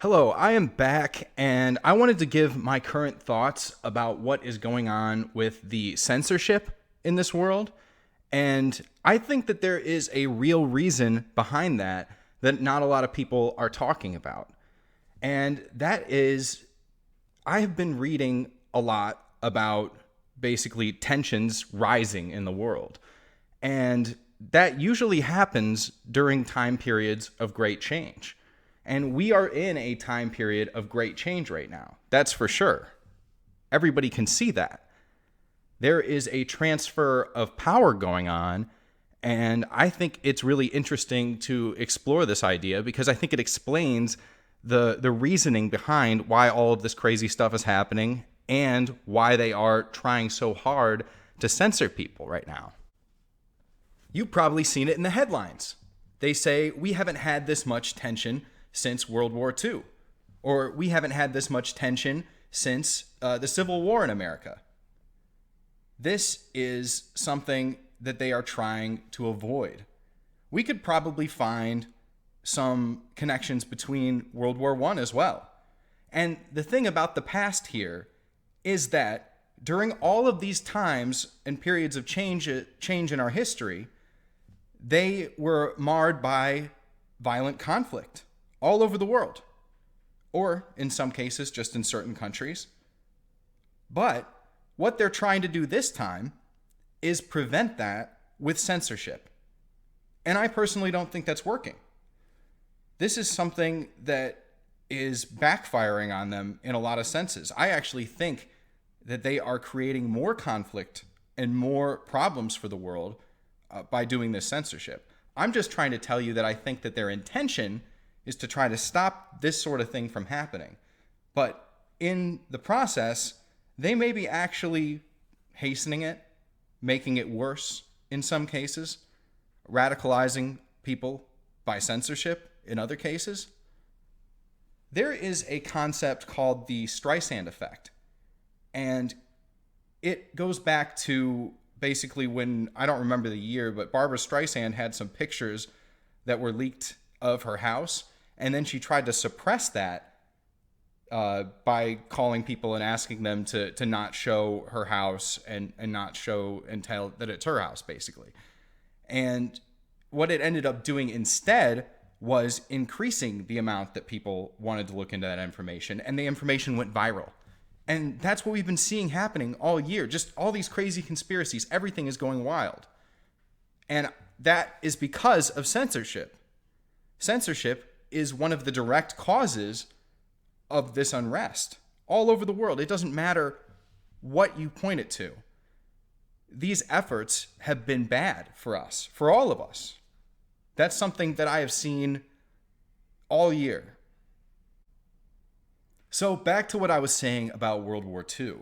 Hello, I am back, and I wanted to give my current thoughts about what is going on with the censorship in this world. And I think that there is a real reason behind that not a lot of people are talking about. And that is, I have been reading a lot about basically tensions rising in the world. And that usually happens during time periods of great change. And we are in a time period of great change right now. That's for sure. Everybody can see that. There is a transfer of power going on. And I think it's really interesting to explore this idea because I think it explains the reasoning behind why all of this crazy stuff is happening and why they are trying so hard to censor people right now. You've probably seen it in the headlines. They say, we haven't had this much tension since World War II, or we haven't had this much tension since the Civil War in America. This is something that they are trying to avoid. We could probably find some connections between World War I as well. And the thing about the past here is that during all of these times and periods of change in our history, they were marred by violent conflict all over the world, or in some cases, just in certain countries. But what they're trying to do this time is prevent that with censorship. And I personally don't think that's working. This is something that is backfiring on them in a lot of senses. I actually think that they are creating more conflict and more problems for the world by doing this censorship. I'm just trying to tell you that I think that their intention is to try to stop this sort of thing from happening. But in the process, they may be actually hastening it, making it worse in some cases, radicalizing people by censorship in other cases. There is a concept called the Streisand effect. And it goes back to basically when, I don't remember the year, but Barbara Streisand had some pictures that were leaked of her house. And then she tried to suppress that by calling people and asking them to not show her house and not show and tell that it's her house, basically. And what it ended up doing instead was increasing the amount that people wanted to look into that information. And the information went viral. And that's what we've been seeing happening all year. Just all these crazy conspiracies. Everything is going wild. And that is because of censorship. Censorship is one of the direct causes of this unrest all over the world. It doesn't matter what you point it to. These efforts have been bad for us, for all of us. That's something that I have seen all year. So back to what I was saying about World War II.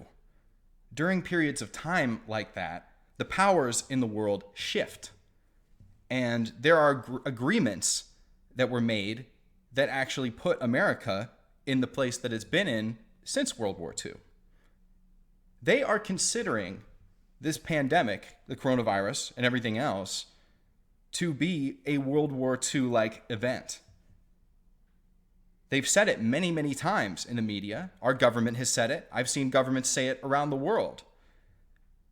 During periods of time like that, the powers in the world shift. And there are agreements that were made that actually put America in the place that it's been in since World War II. They are considering this pandemic, the coronavirus and everything else, to be a World War II-like event. They've said it many, many times in the media. Our government has said it. I've seen governments say it around the world.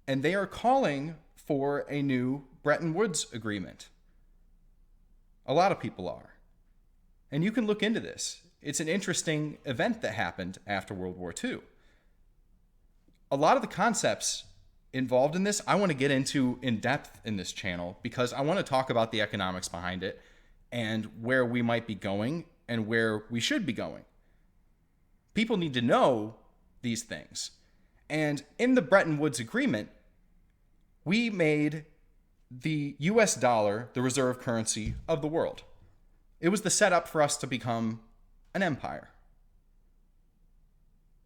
And they are calling for a new Bretton Woods agreement. A lot of people are. And you can look into this. It's an interesting event that happened after World War II. A lot of the concepts involved in this, I want to get into in depth in this channel because I want to talk about the economics behind it and where we might be going and where we should be going. People need to know these things. And in the Bretton Woods Agreement, we made the US dollar the reserve currency of the world. It was the setup for us to become an empire.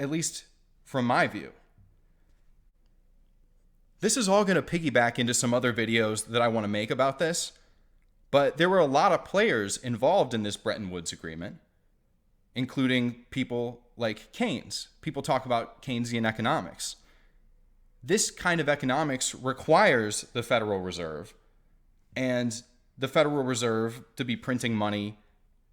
At least from my view. This is all going to piggyback into some other videos that I want to make about this, but there were a lot of players involved in this Bretton Woods Agreement, including people like Keynes. People talk about Keynesian economics. This kind of economics requires the Federal Reserve and the Federal Reserve to be printing money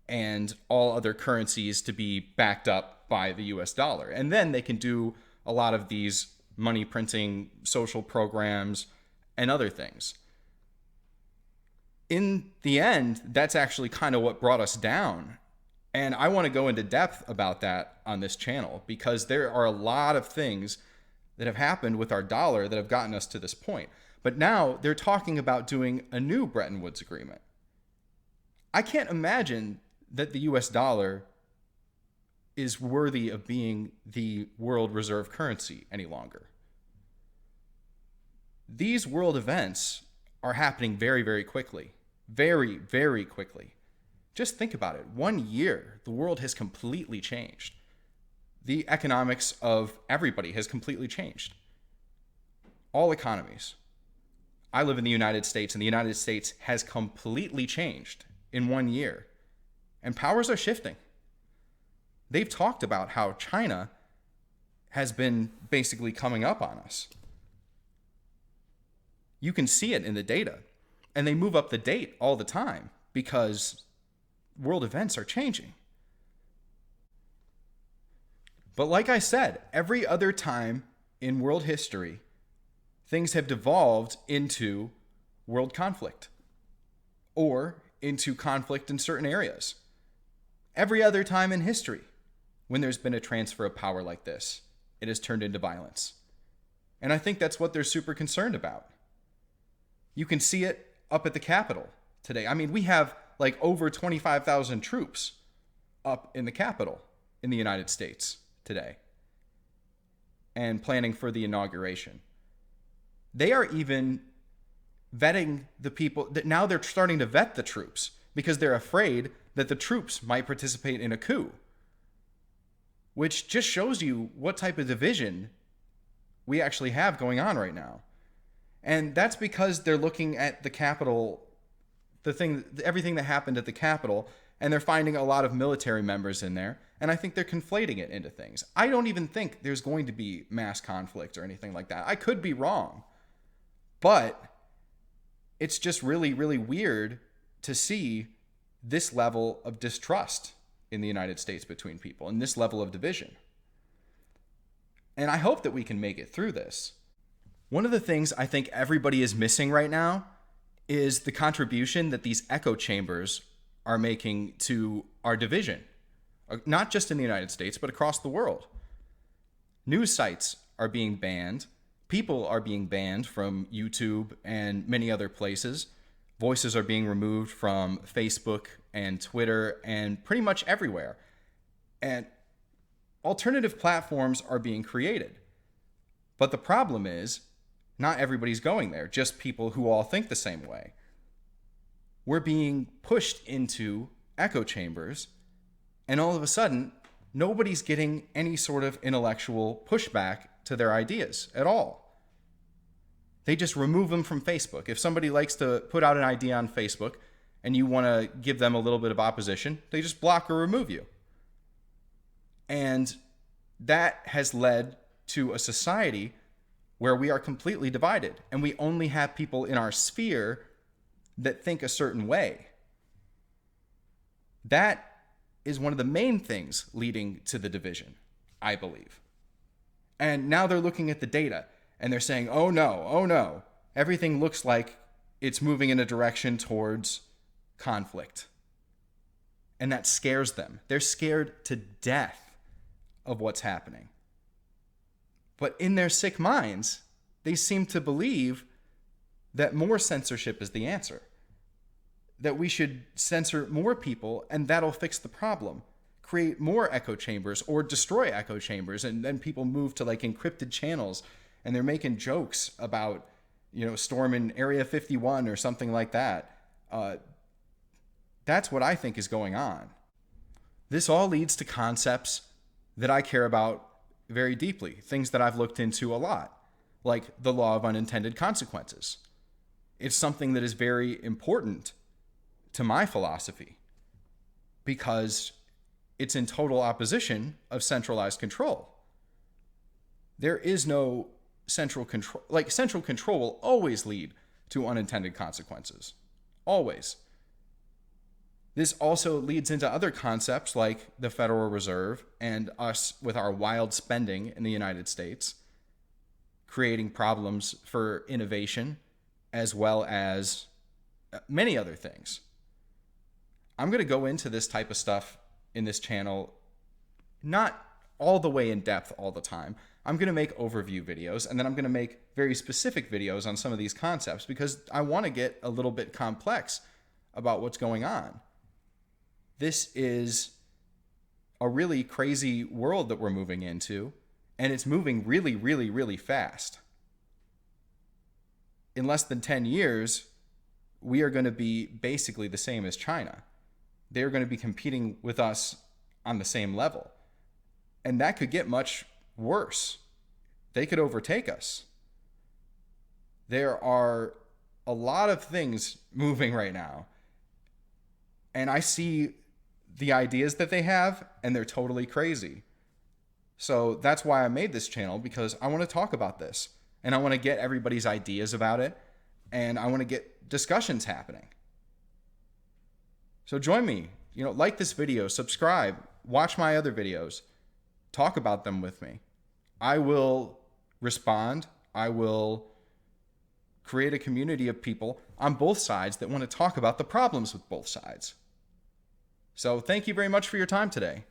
and all other currencies to be backed up by the US dollar. And then they can do a lot of these money printing social programs and other things. In the end, that's actually kind of what brought us down. And I want to go into depth about that on this channel, because there are a lot of things that have happened with our dollar that have gotten us to this point. But now they're talking about doing a new Bretton Woods agreement. I can't imagine that the US dollar is worthy of being the world reserve currency any longer. These world events are happening very, very quickly. Very, very quickly. Just think about it. 1 year, the world has completely changed. The economics of everybody has completely changed. All economies. I live in the United States, and the United States has completely changed in 1 year. And powers are shifting. They've talked about how China has been basically coming up on us. You can see it in the data. And they move up the date all the time because world events are changing. But like I said, every other time in world history, things have devolved into world conflict or into conflict in certain areas. Every other time in history, when there's been a transfer of power like this, it has turned into violence. And I think that's what they're super concerned about. You can see it up at the Capitol today. I mean, we have like over 25,000 troops up in the Capitol in the United States today and planning for the inauguration. They are even vetting the people that now they're starting to vet the troops because they're afraid that the troops might participate in a coup, which just shows you what type of division we actually have going on right now. And that's because they're looking at the Capitol, everything that happened at the Capitol, and they're finding a lot of military members in there. And I think they're conflating it into things. I don't even think there's going to be mass conflict or anything like that. I could be wrong. But it's just really, really weird to see this level of distrust in the United States between people and this level of division. And I hope that we can make it through this. One of the things I think everybody is missing right now is the contribution that these echo chambers are making to our division, not just in the United States, but across the world. News sites are being banned. People are being banned from YouTube and many other places. Voices are being removed from Facebook and Twitter and pretty much everywhere. And alternative platforms are being created. But the problem is, not everybody's going there, just people who all think the same way. We're being pushed into echo chambers, and all of a sudden, nobody's getting any sort of intellectual pushback to their ideas at all. They just remove them from Facebook. If somebody likes to put out an idea on Facebook and you want to give them a little bit of opposition, they just block or remove you. And that has led to a society where we are completely divided and we only have people in our sphere that think a certain way. That is one of the main things leading to the division, I believe. And now they're looking at the data and they're saying, oh no, everything looks like it's moving in a direction towards conflict. And that scares them. They're scared to death of what's happening. But in their sick minds, they seem to believe that more censorship is the answer. That we should censor more people and that'll fix the problem. Create more echo chambers or destroy echo chambers, and then people move to like encrypted channels and they're making jokes about, storming Area 51 or something like that. That's what I think is going on. This all leads to concepts that I care about very deeply, things that I've looked into a lot, like the law of unintended consequences. It's something that is very important to my philosophy because it's in total opposition of centralized control. There is no central control. Like, central control will always lead to unintended consequences. Always. This also leads into other concepts like the Federal Reserve and us with our wild spending in the United States, creating problems for innovation as well as many other things. I'm going to go into this type of stuff in this channel, not all the way in depth all the time. I'm going to make overview videos, and then I'm going to make very specific videos on some of these concepts because I want to get a little bit complex about what's going on. This is a really crazy world that we're moving into, and it's moving really, really, really fast. In less than 10 years, we are going to be basically the same as China. They're going to be competing with us on the same level. And that could get much worse. They could overtake us. There are a lot of things moving right now. And I see the ideas that they have, and they're totally crazy. So that's why I made this channel, because I want to talk about this. And I want to get everybody's ideas about it. And I want to get discussions happening. So join me. Like this video, subscribe, watch my other videos, talk about them with me. I will respond. I will create a community of people on both sides that want to talk about the problems with both sides. So thank you very much for your time today.